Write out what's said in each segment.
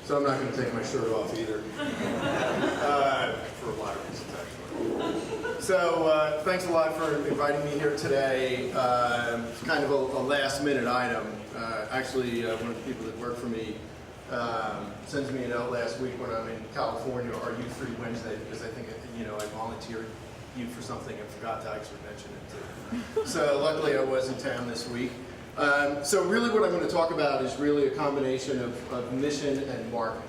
So I'm not going to take my shirt off either, for a lot of reasons actually. So thanks a lot for inviting me here today. It's kind of a last minute item. Actually, one of the people that work for me sends me a note last week when I'm in California, are you free Wednesday? Because I think, I volunteered you for something and forgot to actually mention it too. So luckily I was in town this week. So really what I'm going to talk about is really a combination of mission and marketing.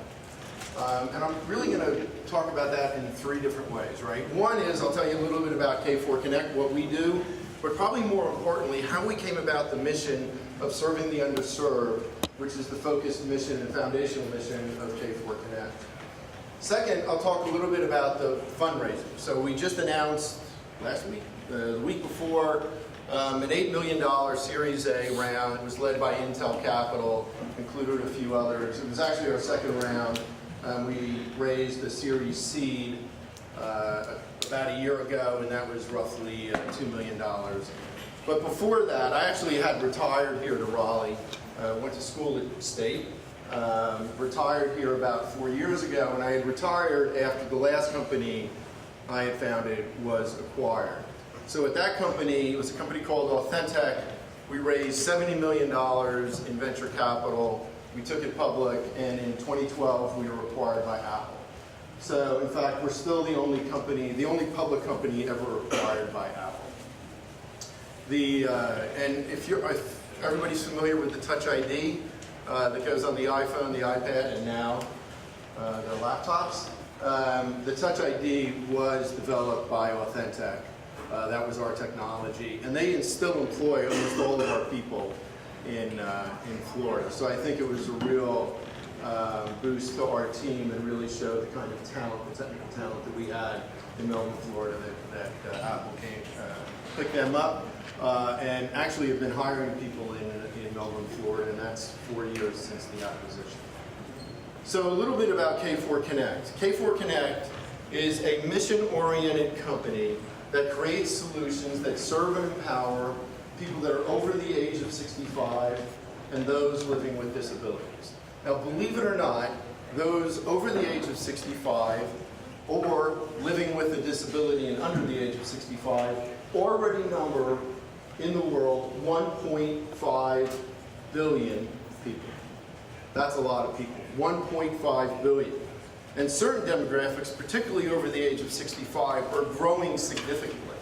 And I'm really going to talk about that in three different ways, right? One is I'll tell you a little bit about K4 Connect, what we do, but probably more importantly, how we came about the mission of serving the underserved, which is the focused mission and foundational mission of K4 Connect. Second, I'll talk a little bit about the fundraising. So we just announced last week, the week before, an $8 million Series A round. It was led by Intel Capital, included a few others. It was actually our second round. We raised a Series C about a year ago, and that was roughly $2 million. But before that, I actually had retired here to Raleigh. Went to school at State. Retired here about 4 years ago, and I had retired after the last company I had founded was acquired. So at that company, it was a company called Authentic. We raised $70 million in venture capital. We took it public, and in 2012, we were acquired by Apple. So in fact, we're still the only company, the only public company ever acquired by Apple. And if everybody's familiar with the Touch ID that goes on the iPhone, the iPad, and now the laptops, the Touch ID was developed by Authentic. That was our technology, and they still employ almost all of our people in Florida. So I think it was a real boost to our team and really showed the kind of talent, the technical talent that we had in Melbourne, Florida, that Apple picked them up and actually have been hiring people in Melbourne, Florida, and that's 4 years since the acquisition. So a little bit about K4 Connect. K4 Connect is a mission-oriented company that creates solutions that serve and empower people that are over the age of 65 and those living with disabilities. Now, believe it or not, those over the age of 65 or living with a disability and under the age of 65 already number in the world 1.5 billion people. That's a lot of people, 1.5 billion. And certain demographics, particularly over the age of 65, are growing significantly.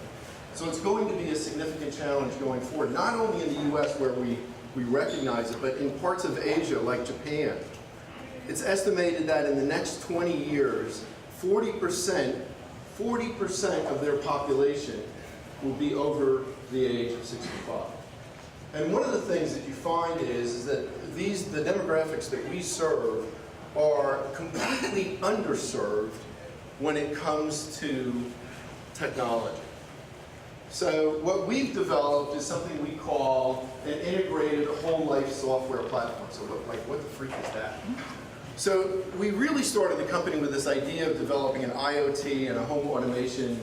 So it's going to be a significant challenge going forward, not only in the US where we recognize it, but in parts of Asia like Japan. It's estimated that in the next 20 years, 40% of their population will be over the age of 65. And one of the things that you find is that the demographics that we serve are completely underserved when it comes to technology. So what we've developed is something we call an integrated whole life software platform. So what the freak is that? So we really started the company with this idea of developing an IoT and a home automation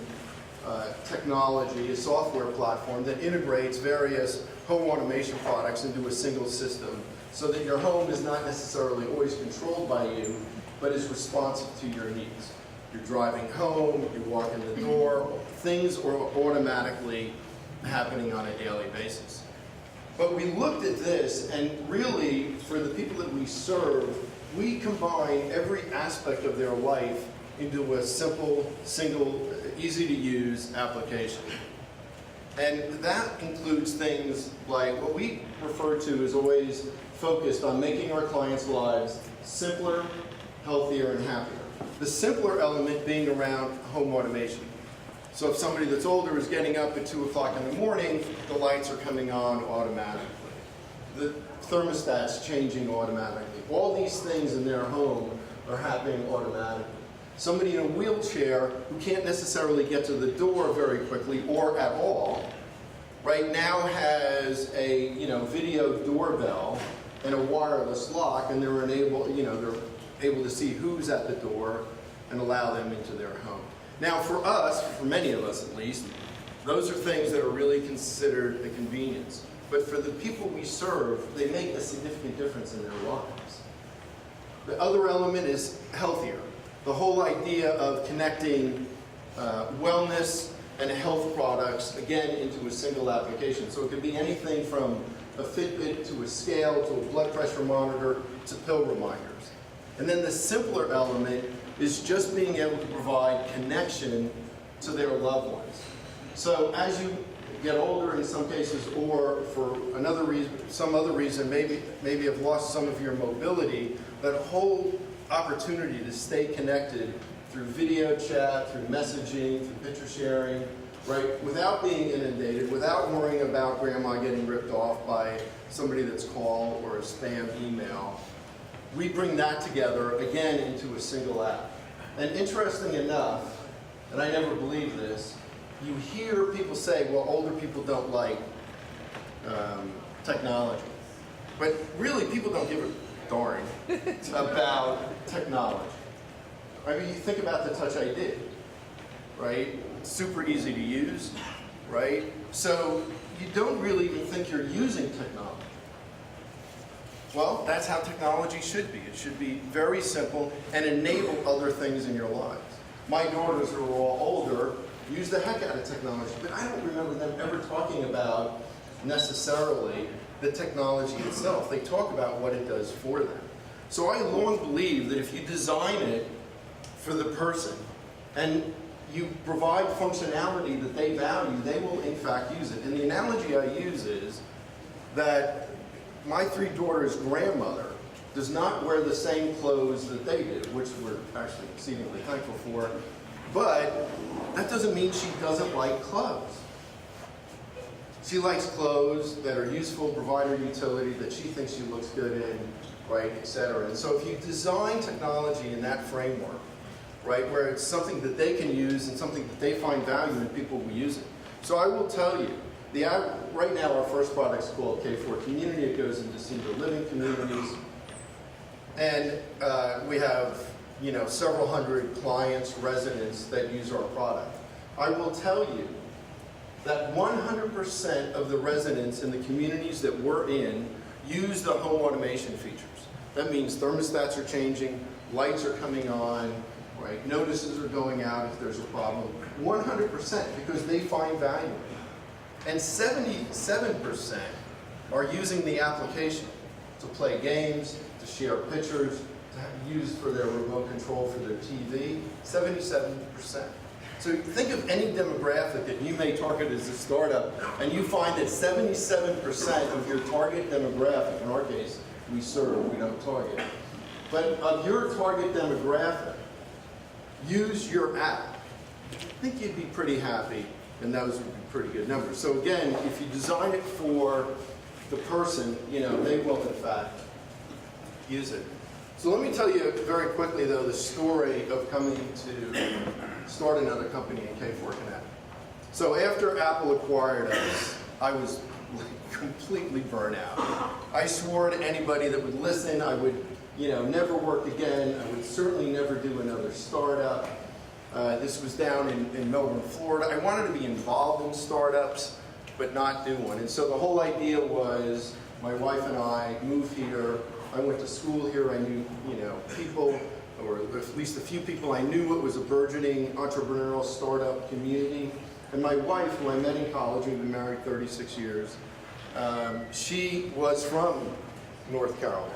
technology, a software platform that integrates various home automation products into a single system so that your home is not necessarily always controlled by you, but is responsive to your needs. You're driving home, you walk in the door, things are automatically happening on a daily basis. But we looked at this, and really, for the people that we serve, we combine every aspect of their life into a simple, single, easy-to-use application. And that includes things like what we refer to as always focused on making our clients' lives simpler, healthier, and happier. The simpler element being around home automation. So if somebody that's older is getting up at 2 o'clock in the morning, the lights are coming on automatically. The thermostat's changing automatically. All these things in their home are happening automatically. Somebody in a wheelchair who can't necessarily get to the door very quickly or at all, right now has a video doorbell and a wireless lock, and they're able to see who's at the door and allow them into their home. Now for us, for many of us at least, those are things that are really considered a convenience. But for the people we serve, they make a significant difference in their lives. The other element is healthier. The whole idea of connecting wellness and health products, again, into a single application. So it could be anything from a Fitbit to a scale to a blood pressure monitor to pill reminders. And then the simpler element is just being able to provide connection to their loved ones. So as you get older in some cases, or for another reason, some other reason, maybe have lost some of your mobility, that whole opportunity to stay connected through video chat, through messaging, through picture sharing, right, without being inundated, without worrying about grandma getting ripped off by somebody that's called or a spam email. We bring that together, again, into a single app. And interesting enough, and I never believed this, you hear people say, well, older people don't like technology. But really, people don't give a darn about technology. I mean, you think about the Touch ID, right? It's super easy to use, right? So you don't really even think you're using technology. Well, that's how technology should be. It should be very simple and enable other things in your lives. My daughters, who are all older, use the heck out of technology, but I don't remember them ever talking about necessarily the technology itself. They talk about what it does for them. So I long believe that if you design it for the person and you provide functionality that they value, they will in fact use it. And the analogy I use is that my three daughters' grandmother does not wear the same clothes that they did, which we're actually exceedingly thankful for, but that doesn't mean she doesn't like clothes. She likes clothes that are useful, provide her utility, that she thinks she looks good in, right, et cetera. And so if you design technology in that framework, right, where it's something that they can use and something that they find value in, people will use it. So I will tell you, right now our first product is called K4 Community. It goes into senior living communities. And we have, you know, several hundred clients, residents that use our product. I will tell you that 100% of the residents in the communities that we're in use the home automation features. That means thermostats are changing, lights are coming on, right? Notices are going out if there's a problem. 100% because they find value in it. And 77% are using the application to play games, to share pictures, to use for their remote control for their TV. 77%. So think of any demographic that you may target as a startup, and you find that 77% of your target demographic, in our case, we serve, we don't target, but of your target demographic, use your app. I think you'd be pretty happy, and those would be pretty good numbers. So again, if you design it for the person, you know, they will in fact use it. So let me tell you very quickly, though, the story of coming to start another company in K4 Connect. So after Apple acquired us, I was completely burnt out. I swore to anybody that would listen, I would, you know, never work again. I would certainly never do another startup. This was down in Melbourne, Florida. I wanted to be involved in startups, but not do one. And so the whole idea was my wife and I moved here. I went to school here. I knew, you know, people, or at least a few people I knew. It was a burgeoning entrepreneurial startup community. And my wife, who I met in college, we've been married 36 years, she was from North Carolina.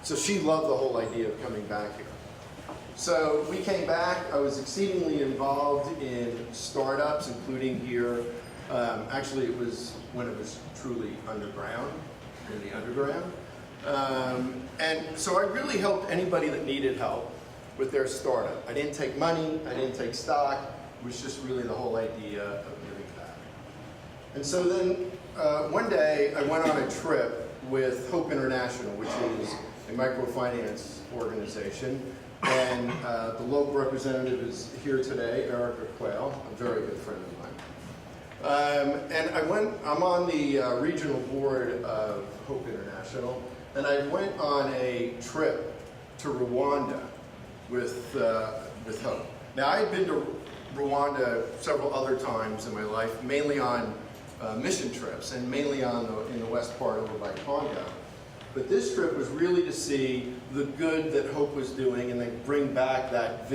So she loved the whole idea of coming back here. So we came back. I was exceedingly involved in startups, including here. Actually, it was when it was truly underground, in the underground. And so I really helped anybody that needed help with their startup. I didn't take money, I didn't take stock. It was just really the whole idea of giving back. And so then one day I went on a trip with Hope International, which is a microfinance organization. And the local representative is here today, Erica Quayle, a very good friend of mine. And I'm on the regional board of Hope International. And I went on a trip to Rwanda with Hope. Now, I had been to Rwanda several other times in my life, mainly on mission trips, and mainly in the west part over by Congo. But this trip was really to see the good that Hope was doing and then bring back that,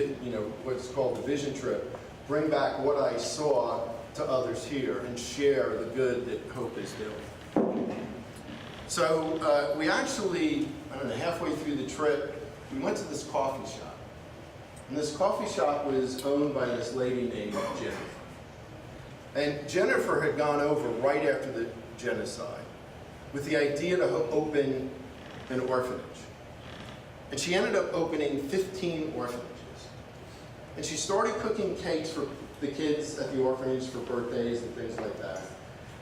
what's called the vision trip, bring back what I saw to others here and share the good that Hope is doing. So we actually, I don't know, halfway through the trip, we went to this coffee shop. And this coffee shop was owned by this lady named Jennifer. And Jennifer had gone over right after the genocide with the idea to open an orphanage. And she ended up opening 15 orphanages. And she started cooking cakes for the kids at the orphanage for birthdays and things like that.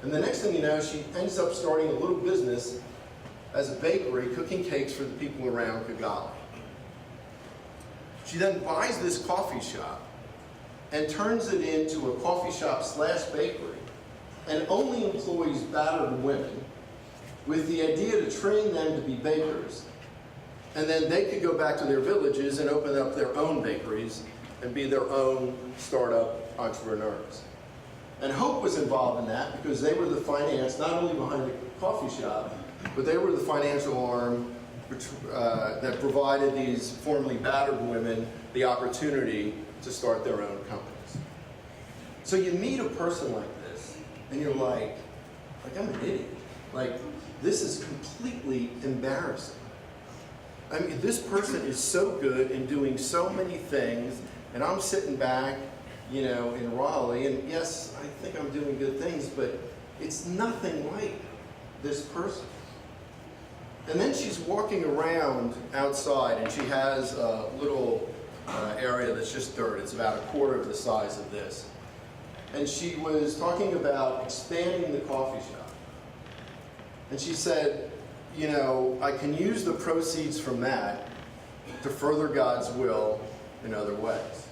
And the next thing you know, she ends up starting a little business as a bakery, cooking cakes for the people around Kigali. She then buys this coffee shop and turns it into a coffee shop / bakery and only employs battered women with the idea to train them to be bakers. And then they could go back to their villages and open up their own bakeries and be their own startup entrepreneurs. And Hope was involved in that because they were the finance, not only behind the coffee shop, but they were the financial arm that provided these formerly battered women the opportunity to start their own companies. So you meet a person like this, and you're like I'm an idiot. Like, this is completely embarrassing. I mean, this person is so good in doing so many things, and I'm sitting back, in Raleigh, and yes, I think I'm doing good things, but it's nothing like this person. And then she's walking around outside, and she has a little area that's just dirt. It's about a quarter of the size of this. And she was talking about expanding the coffee shop. And she said, I can use the proceeds from that to further God's will in other ways.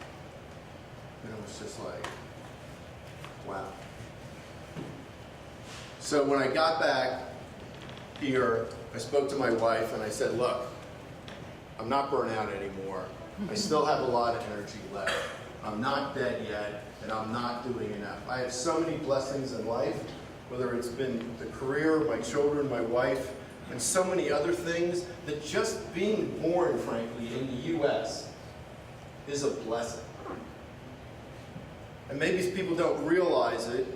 And it was just like, wow. So when I got back here, I spoke to my wife and I said, look, I'm not burnt out anymore. I still have a lot of energy left. I'm not dead yet, and I'm not doing enough. I have so many blessings in life, whether it's been the career, my children, my wife, and so many other things, that just being born, frankly, in the U.S. is a blessing. And maybe people don't realize it,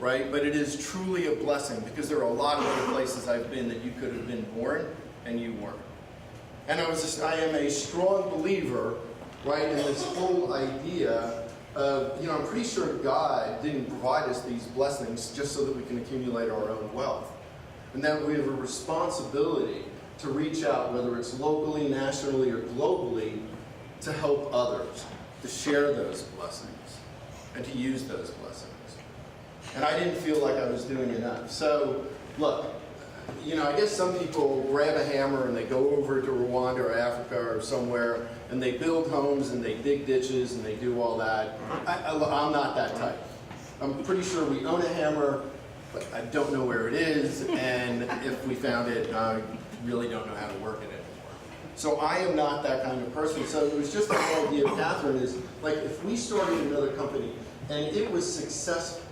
right? But it is truly a blessing, because there are a lot of other places I've been that you could have been born and you weren't. And I am a strong believer, right, in this whole idea of, I'm pretty sure God didn't provide us these blessings just so that we can accumulate our own wealth. And that we have a responsibility to reach out, whether it's locally, nationally, or globally, to help others, to share those blessings, and to use those blessings. And I didn't feel like I was doing enough. So, look, I guess some people grab a hammer and they go over to Rwanda or Africa or somewhere, and they build homes and they dig ditches and they do all that. I'm not that type. I'm pretty sure we own a hammer, but I don't know where it is, and if we found it, I really don't know how to work it anymore. So I am not that kind of person. So it was just the whole idea of Catherine is, like, if we started another company and it was successful,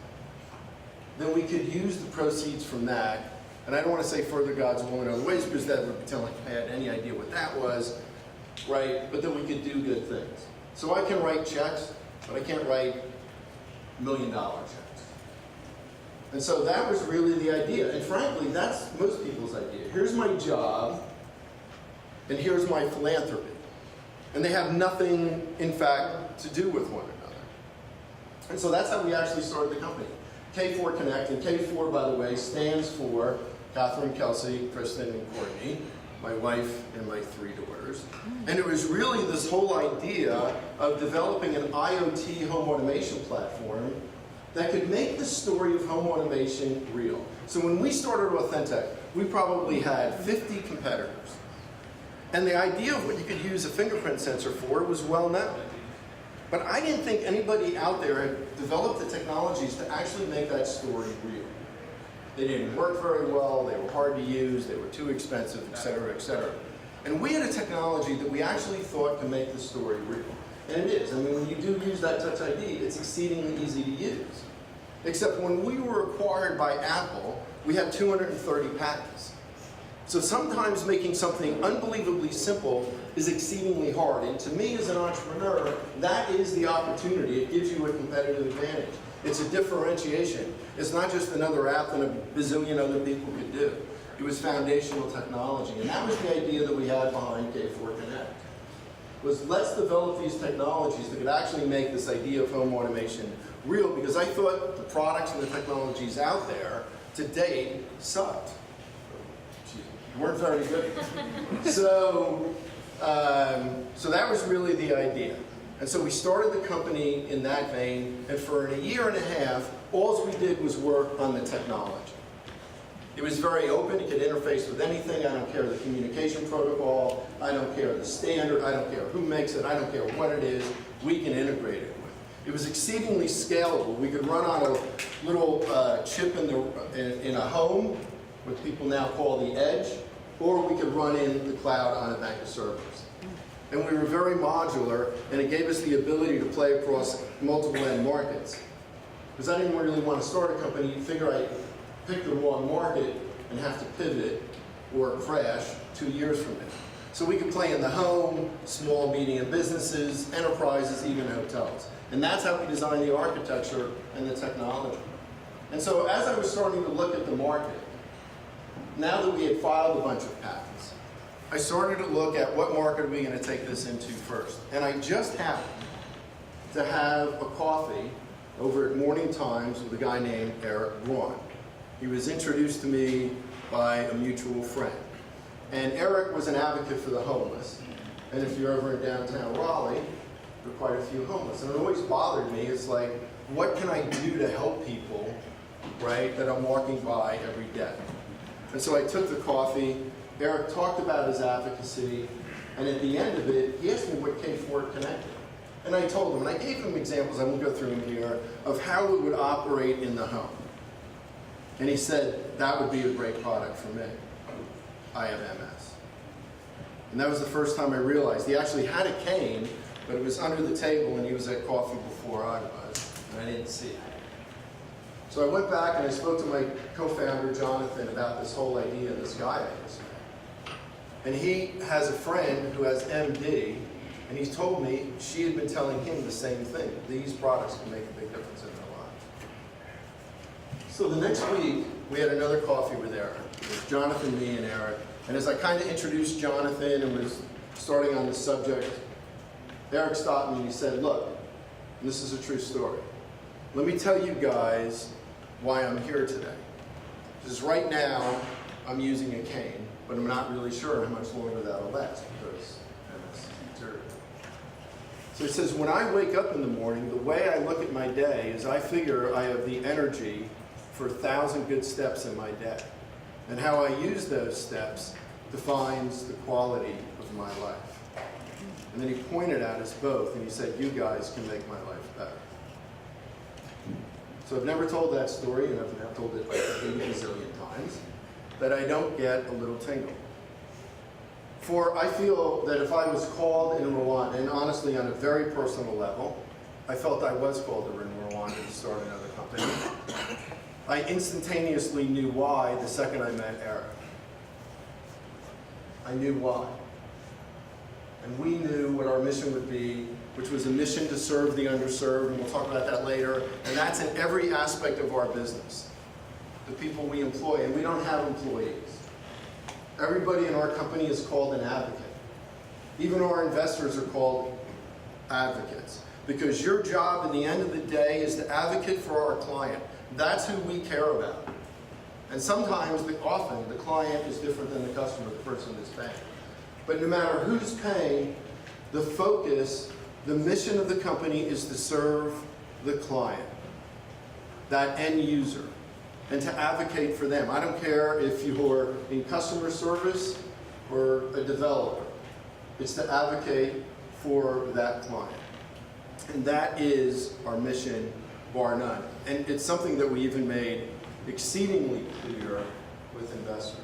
then we could use the proceeds from that. And I don't want to say further God's will in other ways, because that would pretend like I had any idea what that was, right? But then we could do good things. So I can write checks, but I can't write $1 million checks. And so that was really the idea. And frankly, that's most people's idea. Here's my job, and here's my philanthropy. And they have nothing, in fact, to do with one another. And so that's how we actually started the company. K4 Connect, and K4, by the way, stands for Catherine, Kelsey, Kristen, and Courtney, my wife and my 3 daughters. And it was really this whole idea of developing an IoT home automation platform that could make the story of home automation real. So when we started Authentic, we probably had 50 competitors. And the idea of what you could use a fingerprint sensor for was well known. But I didn't think anybody out there had developed the technologies to actually make that story real. They didn't work very well, they were hard to use, they were too expensive, et cetera, et cetera. And we had a technology that we actually thought could make the story real. And it is. I mean, when you do use that Touch ID, it's exceedingly easy to use. Except when we were acquired by Apple, we had 230 patents. So sometimes making something unbelievably simple is exceedingly hard. And to me as an entrepreneur, that is the opportunity. It gives you a competitive advantage. It's a differentiation. It's not just another app that a bazillion other people could do. It was foundational technology. And that was the idea that we had behind K4 Connect. Was let's develop these technologies that could actually make this idea of home automation real, because I thought the products and the technologies out there to date sucked. Weren't very good. So that was really the idea. And so we started the company in that vein, and for a year and a half, all we did was work on the technology. It was very open, it could interface with anything. I don't care the communication protocol, I don't care the standard, I don't care who makes it, I don't care what it is, we can integrate it with. It was exceedingly scalable. We could run on a little chip in a home, what people now call the edge, or we could run in the cloud on a bank of servers. And we were very modular, and it gave us the ability to play across multiple end markets. Because I didn't really want to start a company, figure I'd pick the wrong market and have to pivot or crash 2 years from now. So we could play in the home, small, medium businesses, enterprises, even hotels. And that's how we designed the architecture and the technology. And so as I was starting to look at the market, now that we had filed a bunch of patents, I started to look at what market are we going to take this into first. And I just happened to have a coffee over at Morning Times with a guy named Eric Braun. He was introduced to me by a mutual friend. And Eric was an advocate for the homeless. And if you're ever in downtown Raleigh, there are quite a few homeless. And it always bothered me. It's like, what can I do to help people, right, that I'm walking by every day? And so I took the coffee. Eric talked about his advocacy. And at the end of it, he asked me what K4 connected. And I told him, and I gave him examples, I won't go through them here, of how it would operate in the home. And he said, that would be a great product for me. I have MS. And that was the first time I realized. He actually had a cane, but it was under the table, and he was at coffee before I was, and I didn't see it. So I went back and I spoke to my co-founder, Jonathan, about this whole idea of this guy I just met. And he has a friend who has MD, and he's told me she had been telling him the same thing. These products can make a big difference in their lives. So the next week, we had another coffee with Eric. It was Jonathan, me, and Eric. And as I kind of introduced Jonathan and was starting on the subject, Eric stopped me and he said, look, and this is a true story. Let me tell you guys why I'm here today. Because right now, I'm using a cane, but I'm not really sure how much longer that'll last because MS is material. So he says, when I wake up in the morning, the way I look at my day is I figure I have the energy for 1,000 good steps in my day. And how I use those steps defines the quality of my life. And then he pointed at us both and he said, you guys can make my life better. So I've never told that story, and I've told it like 80 bazillion times, that I don't get a little tingle. For I feel that if I was called in Rwanda, and honestly on a very personal level, I felt I was called to Rwanda to start another company. I instantaneously knew why the second I met Eric. I knew why. And we knew what our mission would be, which was a mission to serve the underserved, and we'll talk about that later. And that's in every aspect of our business. The people we employ, and we don't have employees. Everybody in our company is called an advocate. Even our investors are called advocates. Because your job at the end of the day is to advocate for our client. That's who we care about. And sometimes, often, the client is different than the customer, the person that's paying. But no matter who's paying, the focus, the mission of the company is to serve the client, that end user, and to advocate for them. I don't care if you're in customer service or a developer. It's to advocate for that client. And that is our mission, bar none. And it's something that we even made exceedingly clear with investors.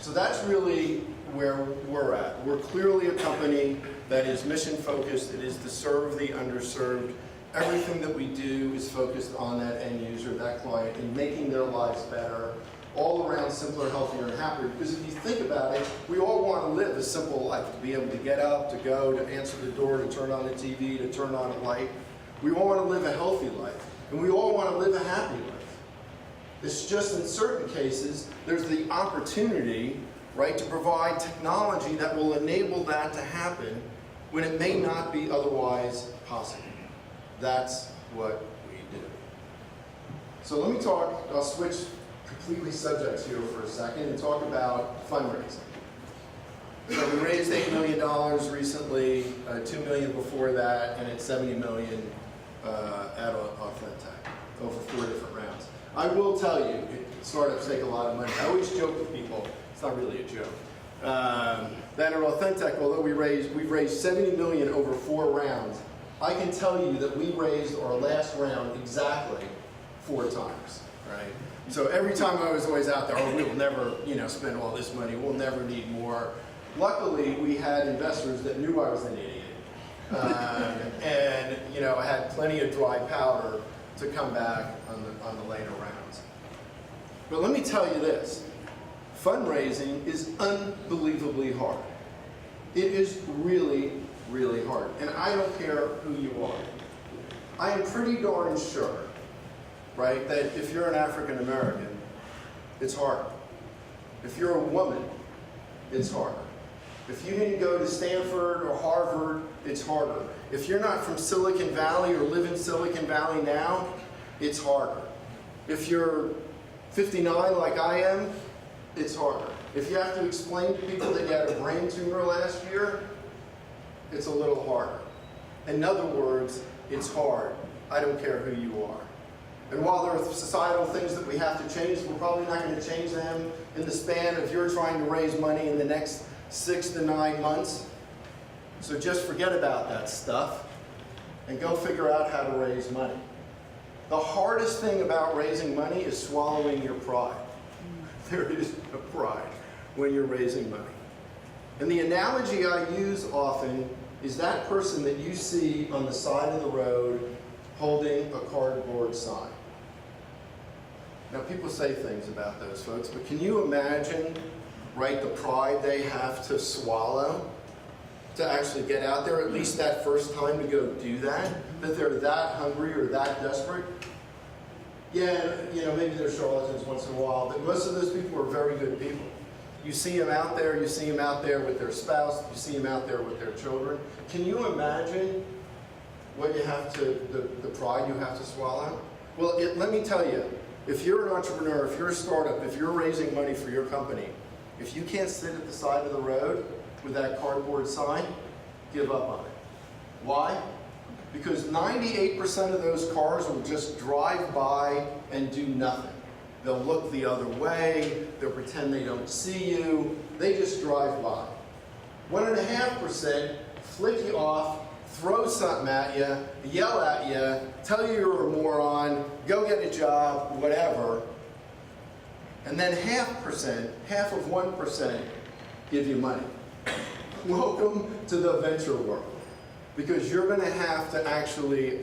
So that's really where we're at. We're clearly a company that is mission-focused. It is to serve the underserved. Everything that we do is focused on that end user, that client, and making their lives better. all around simpler, healthier, and happier. Because if you think about it, we all want to live a simple life, to be able to get up, to go, to answer the door, to turn on the TV, to turn on a light. We all want to live a healthy life, and we all want to live a happy life. It's just in certain cases, there's the opportunity, right, to provide technology that will enable that to happen when it may not be otherwise possible. That's what we do. So let me talk, I'll switch completely subjects here for a second and talk about fundraising. So we raised $8 million recently, $2 million before that, and it's $70 million at Authentic over 4 different rounds. I will tell you, startups take a lot of money. I always joke with people, it's not really a joke, that at Authentic, although we've raised $70 million over 4 rounds, I can tell you that we raised our last round exactly 4 times, right? So every time I was always out there, oh, we will never, spend all this money, we'll never need more. Luckily, we had investors that knew I was an idiot, and I had plenty of dry powder to come back on the later rounds. But let me tell you this, fundraising is unbelievably hard. It is really, really hard. And I don't care who you are. I am pretty darn sure, right, that if you're an African American, it's hard. If you're a woman, it's harder. If you didn't go to Stanford or Harvard, it's harder. If you're not from Silicon Valley or live in Silicon Valley now, it's harder. If you're 59 like I am, it's harder. If you have to explain to people that you had a brain tumor last year, it's a little harder. In other words, it's hard. I don't care who you are. And while there are societal things that we have to change, we're probably not going to change them in the span of you're trying to raise money in the next 6 to 9 months. So just forget about that stuff and go figure out how to raise money. The hardest thing about raising money is swallowing your pride. There is a pride when you're raising money. And the analogy I use often is that person that you see on the side of the road holding a cardboard sign. Now people say things about those folks, but can you imagine, right, the pride they have to swallow to actually get out there, at least that first time to go do that they're that hungry or that desperate? Yeah, maybe they're charlatans once in a while, but most of those people are very good people. You see them out there, with their spouse, you see them out there with their children. Can you imagine what you have to, the pride you have to swallow? Well, let me tell you, if you're an entrepreneur, if you're a startup, if you're raising money for your company, if you can't sit at the side of the road with that cardboard sign, give up on it. Why? Because 98% of those cars will just drive by and do nothing. They'll look the other way, they'll pretend they don't see you, they just drive by. 1.5% flick you off, throw something at you, yell at you, tell you you're a moron, go get a job, whatever. And then 1%, give you money. Welcome to the venture world. Because you're going to have to actually,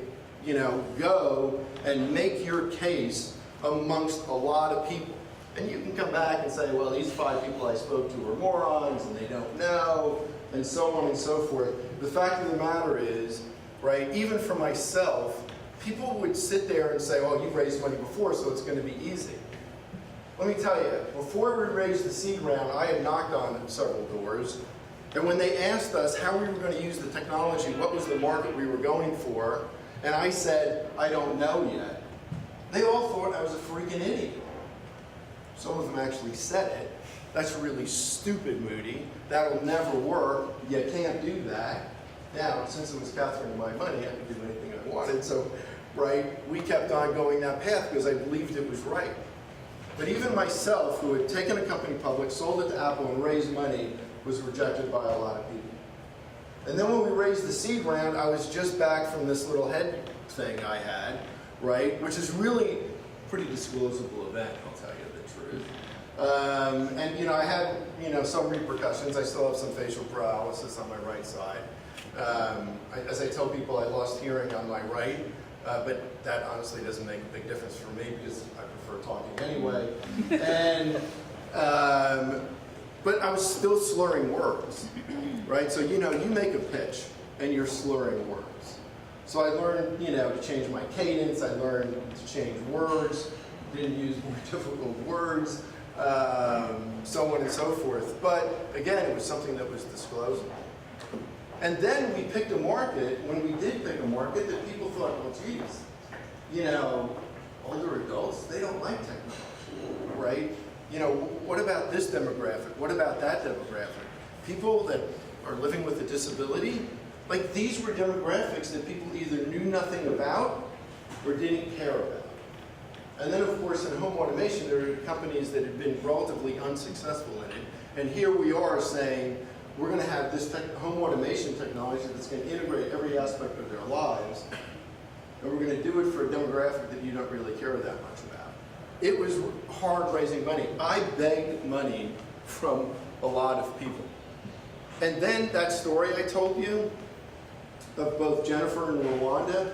go and make your case amongst a lot of people. And you can come back and say, well, these 5 people I spoke to are morons and they don't know, and so on and so forth. The fact of the matter is, right, even for myself, people would sit there and say, oh, you've raised money before, so it's going to be easy. Let me tell you, before we raised the seed round, I had knocked on several doors. And when they asked us how we were going to use the technology, what was the market we were going for, and I said, I don't know yet, they all thought I was a freaking idiot. Some of them actually said it. That's really stupid, Moody. That'll never work. You can't do that. Now, since it was Catherine and my money, I could do anything I wanted. So, right, we kept on going that path because I believed it was right. But even myself, who had taken a company public, sold it to Apple, and raised money, was rejected by a lot of people. And then when we raised the seed round, I was just back from this little head thing I had, right, which is really a pretty disclosable event, I'll tell you the truth. And I had some repercussions. I still have some facial paralysis on my right side. As I tell people, I lost hearing on my right. but that honestly doesn't make a big difference for me because I prefer talking anyway. And, but I was still slurring words, right? So, you make a pitch and you're slurring words. So I learned, to change my cadence. I learned to change words, didn't use more difficult words, so on and so forth. But again, it was something that was disclosable. And then we picked a market, when we did pick a market, that people thought, well, geez, older adults, they don't like technology, right? What about this demographic? What about that demographic? People that are living with a disability, like these were demographics that people either knew nothing about or didn't care about. And then, of course, in home automation, there are companies that have been relatively unsuccessful in it. And here we are saying, we're going to have this home automation technology that's going to integrate every aspect of their lives, and we're going to do it for a demographic that you don't really care that much about. It was hard raising money. I begged money from a lot of people. And then that story I told you of both Jennifer and Rwanda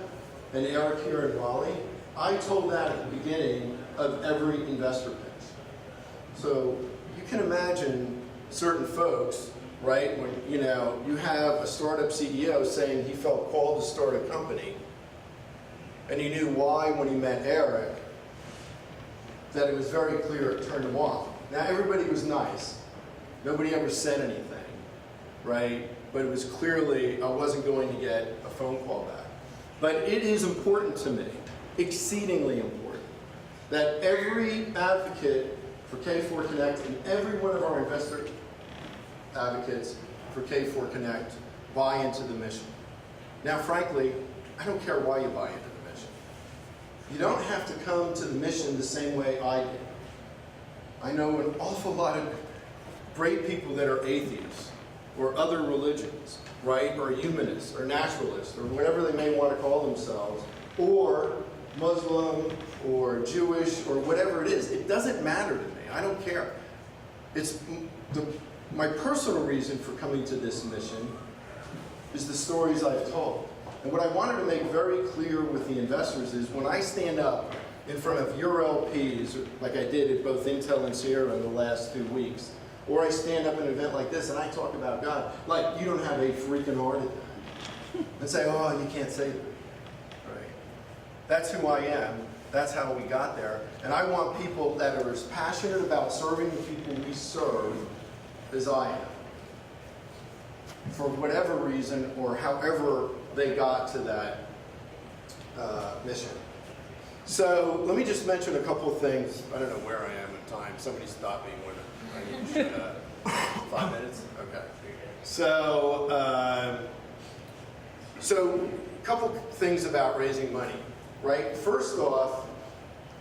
and Eric here in Raleigh, I told that at the beginning of every investor pitch. So you can imagine certain folks, right, when you have a startup CEO saying he felt called to start a company, and he knew why when he met Eric, that it was very clear it turned him off. Now everybody was nice. Nobody ever said anything, right? But it was clearly I wasn't going to get a phone call back. But it is important to me, exceedingly important, that every advocate for K4 Connect and every one of our investor advocates for K4 Connect buy into the mission. Now, frankly, I don't care why you buy into the mission. You don't have to come to the mission the same way I did. I know an awful lot of great people that are atheists or other religions, right, or humanists or naturalists or whatever they may want to call themselves, or Muslim or Jewish or whatever it is. It doesn't matter to me. I don't care. It's my personal reason for coming to this mission is the stories I've told. And what I wanted to make very clear with the investors is when I stand up in front of your LPs, like I did at both Intel and Sierra in the last 2 weeks, or I stand up at an event like this and I talk about God, like you don't have a freaking heart attack, and say, oh, you can't say that. Right? That's who I am. That's how we got there. And I want people that are as passionate about serving the people we serve as I am, for whatever reason or however they got to that mission. So let me just mention a couple of things. I don't know where I am in time. Somebody stop me when I need to shut up. 5 minutes? Okay. So, a couple things about raising money, right? First off,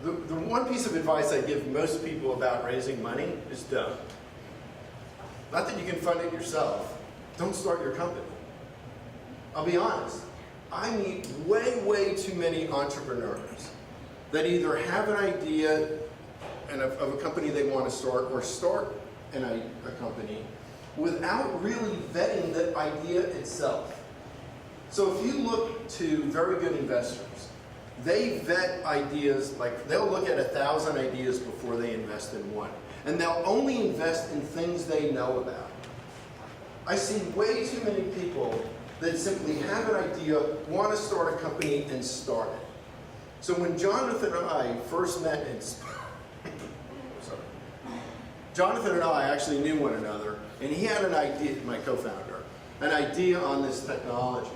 the one piece of advice I give most people about raising money is don't. Not that you can fund it yourself. Don't start your company. I'll be honest. I meet way, way too many entrepreneurs that either have an idea of a company they want to start or start a company without really vetting the idea itself. So if you look to very good investors, they vet ideas, like they'll look at 1,000 ideas before they invest in one. And they'll only invest in things they know about. I see way too many people that simply have an idea, want to start a company, and start it. So when Jonathan and I first met Jonathan and I actually knew one another, and he had an idea, my co-founder, an idea on this technology.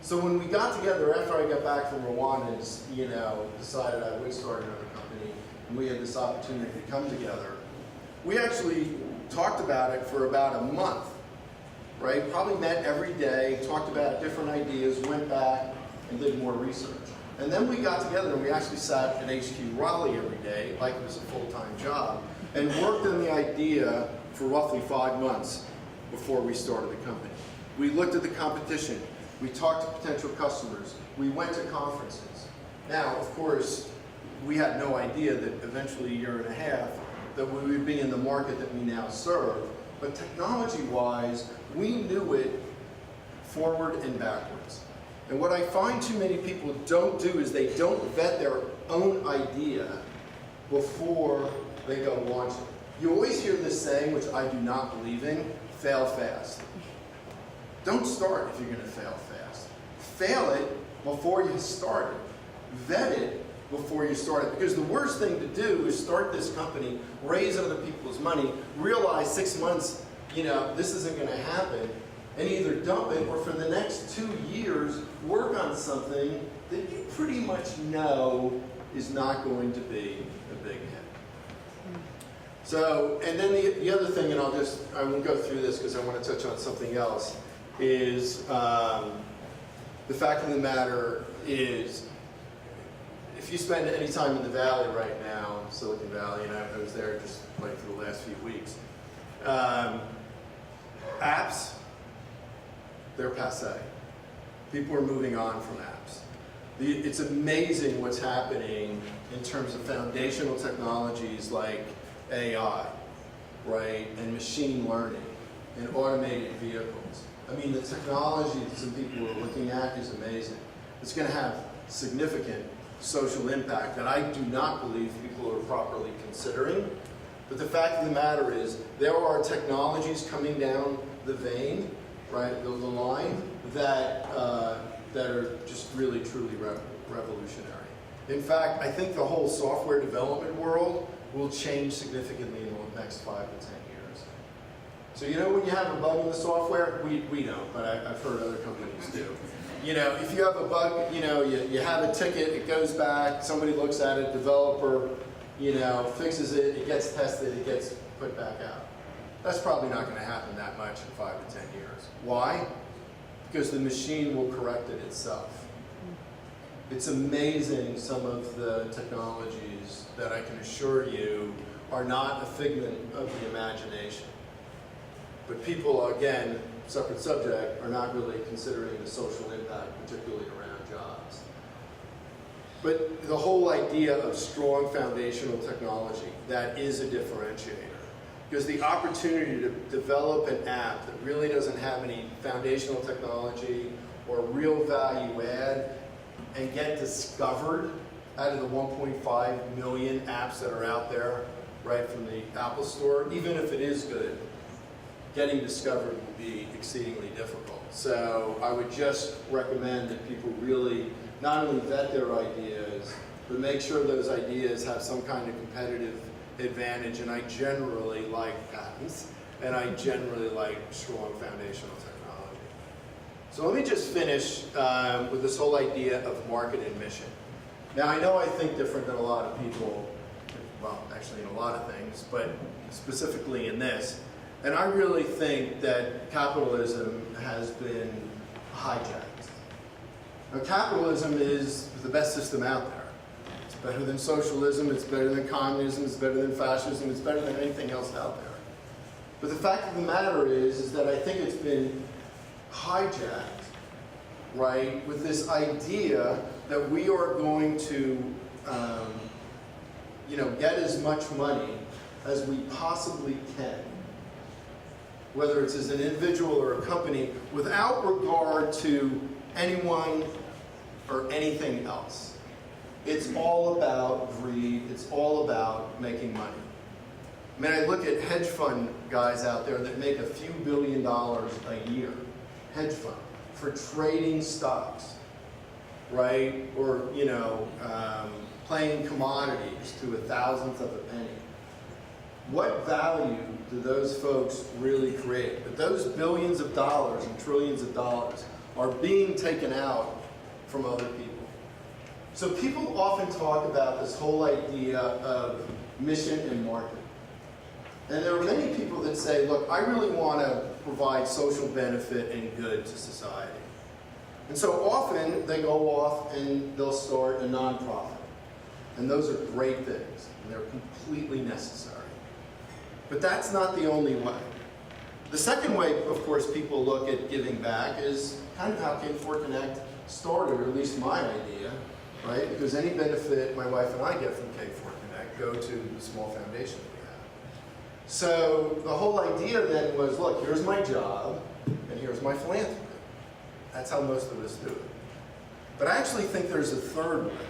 So when we got together after I got back from Rwanda and decided I would start another company, and we had this opportunity to come together, we actually talked about it for about a month, right? Probably met every day, talked about different ideas, went back and did more research. And then we got together and we actually sat at HQ Raleigh every day, like it was a full-time job, and worked on the idea for roughly 5 months before we started the company. We looked at the competition, we talked to potential customers, we went to conferences. Now, of course, we had no idea that eventually a year and a half that we would be in the market that we now serve, but technology-wise, we knew it forward and backwards. And what I find too many people don't do is they don't vet their own idea before they go launch it. You always hear this saying, which I do not believe in, fail fast. Don't start if you're going to fail fast. Fail it before you start it. Vet it before you start it. Because the worst thing to do is start this company, raise other people's money, realize 6 months, this isn't going to happen, and either dump it or for the next 2 years work on something that you pretty much know is not going to be a big hit. So, and then the other thing, and I won't go through this because I want to touch on something else, is the fact of the matter is, if you spend any time in the Valley right now, Silicon Valley, and I was there just like for the last few weeks, apps, they're passé. People are moving on from apps. It's amazing what's happening in terms of foundational technologies like AI, right, and machine learning, and automated vehicles. I mean, the technology that some people are looking at is amazing. It's going to have significant social impact that I do not believe people are properly considering. But the fact of the matter is, there are technologies coming down the vein, right, the line, that are just really, truly revolutionary. In fact, I think the whole software development world will change significantly in the next 5 to 10 years. So when you have a bug in the software, we don't, but I've heard other companies do. If you have a bug, you have a ticket, it goes back, somebody looks at it, developer, fixes it, it gets tested, it gets put back out. That's probably not going to happen that much in 5 to 10 years. Why? Because the machine will correct it itself. It's amazing some of the technologies that I can assure you are not a figment of the imagination. But people, again, separate subject, are not really considering the social impact, particularly around jobs. But the whole idea of strong foundational technology, that is a differentiator. Because the opportunity to develop an app that really doesn't have any foundational technology or real value add and get discovered out of the 1.5 million apps that are out there, right, from the Apple Store, even if it is good, getting discovered will be exceedingly difficult. So I would just recommend that people really not only vet their ideas, but make sure those ideas have some kind of competitive advantage. And I generally like patents, and I generally like strong foundational technology. So let me just finish with this whole idea of market and mission. Now I know I think different than a lot of people, well, actually in a lot of things, but specifically in this. And I really think that capitalism has been hijacked. Now, capitalism is the best system out there. It's better than socialism, it's better than communism, it's better than fascism, it's better than anything else out there. But the fact of the matter is that I think it's been hijacked, right, with this idea that we are going to, get as much money as we possibly can, whether it's as an individual or a company, without regard to anyone or anything else. It's all about greed. It's all about making money. I mean, I look at hedge fund guys out there that make a few $1 billion a year, hedge fund, for trading stocks, right? Or, playing commodities to a thousandth of a penny. What value do those folks really create? But those billions of dollars and trillions of dollars are being taken out from other people. So people often talk about this whole idea of mission and market. And there are many people that say, look, I really want to provide social benefit and good to society. And so often they go off and they'll start a nonprofit. And those are great things, and they're completely necessary. But that's not the only way. The second way, of course, people look at giving back is kind of how K4 Connect started, or at least my idea, right? Because any benefit my wife and I get from K4 Connect go to the small foundation we have. So the whole idea then was, look, here's my job, and here's my philanthropy. That's how most of us do it. But I actually think there's a third way.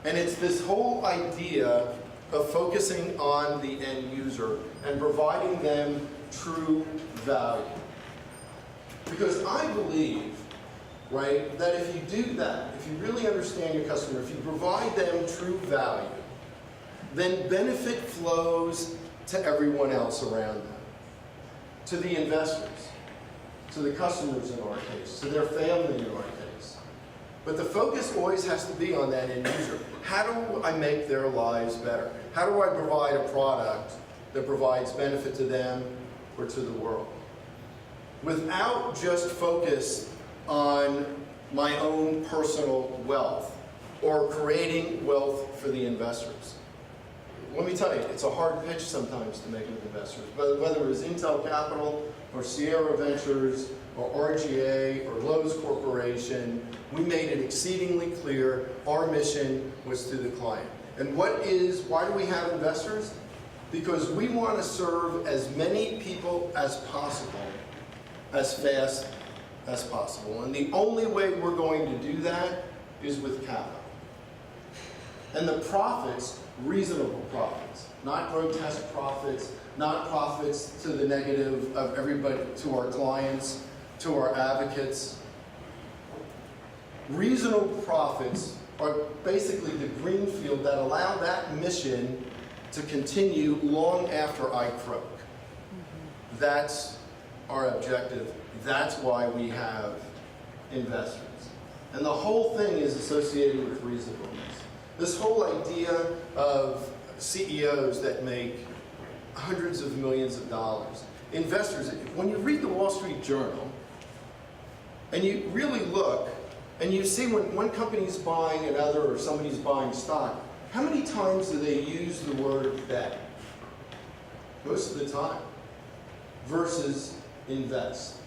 And it's this whole idea of focusing on the end user and providing them true value. Because I believe, right, that if you do that, if you really understand your customer, if you provide them true value, then benefit flows to everyone else around them. To the investors, to the customers in our case, to their family in our case. But the focus always has to be on that end user. How do I make their lives better? How do I provide a product that provides benefit to them or to the world? Without just focus on my own personal wealth or creating wealth for the investors. Let me tell you, it's a hard pitch sometimes to make with investors, but whether it's Intel Capital or Sierra Ventures or RGA or Lowe's Corporation, we made it exceedingly clear our mission was to the client. And why do we have investors? Because we want to serve as many people as possible, as fast as possible. And the only way we're going to do that is with capital. And the profits, reasonable profits, not grotesque profits, not profits to the negative of everybody, to our clients, to our advocates. Reasonable profits are basically the green field that allow that mission to continue long after I croak. That's our objective. That's why we have investors. And the whole thing is associated with reasonableness. This whole idea of CEOs that make hundreds of millions of dollars, investors, when you read the Wall Street Journal, and you really look, and you see when one company's buying another or somebody's buying stock, how many times do they use the word bet? Most of the time. Versus invest.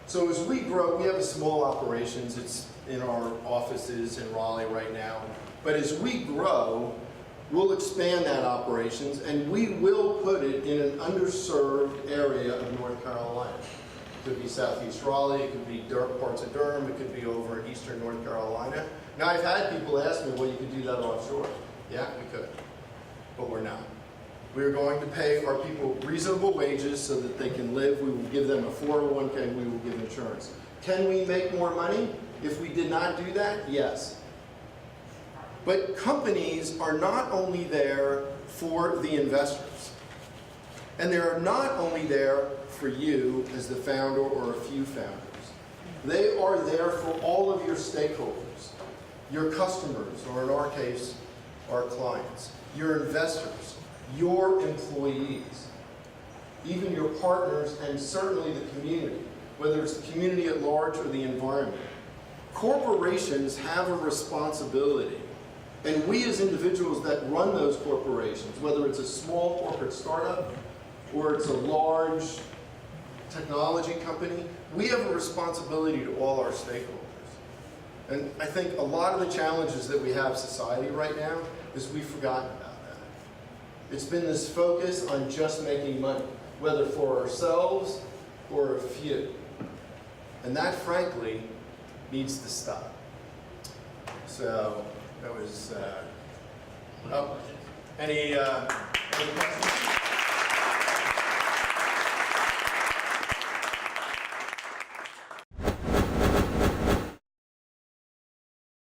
So as we grow, we have a small operations. It's in our offices in Raleigh right now. But as we grow, we'll expand that operations, and we will put it in an underserved area of North Carolina. It could be southeast Raleigh, it could be parts of Durham, it could be over in eastern North Carolina. Now I've had people ask me, well, you could do that offshore. Yeah, we could, but we're not. We're going to pay our people reasonable wages so that they can live. We will give them a 401k, we will give insurance. Can we make more money if we did not do that? Yes. But companies are not only there for the investors, and they're not only there for you as the founder or a few founders. They are there for all of your stakeholders, your customers, or in our case, our clients, your investors, your employees, even your partners, and certainly the community, whether it's the community at large or the environment. Corporations have a responsibility. And we as individuals that run those corporations, whether it's a small corporate startup or it's a large technology company, we have a responsibility to all our stakeholders. And I think a lot of the challenges that we have in society right now is we've forgotten about that. It's been this focus on just making money, whether for ourselves or a few. And that, frankly, needs to stop. So that was, any questions?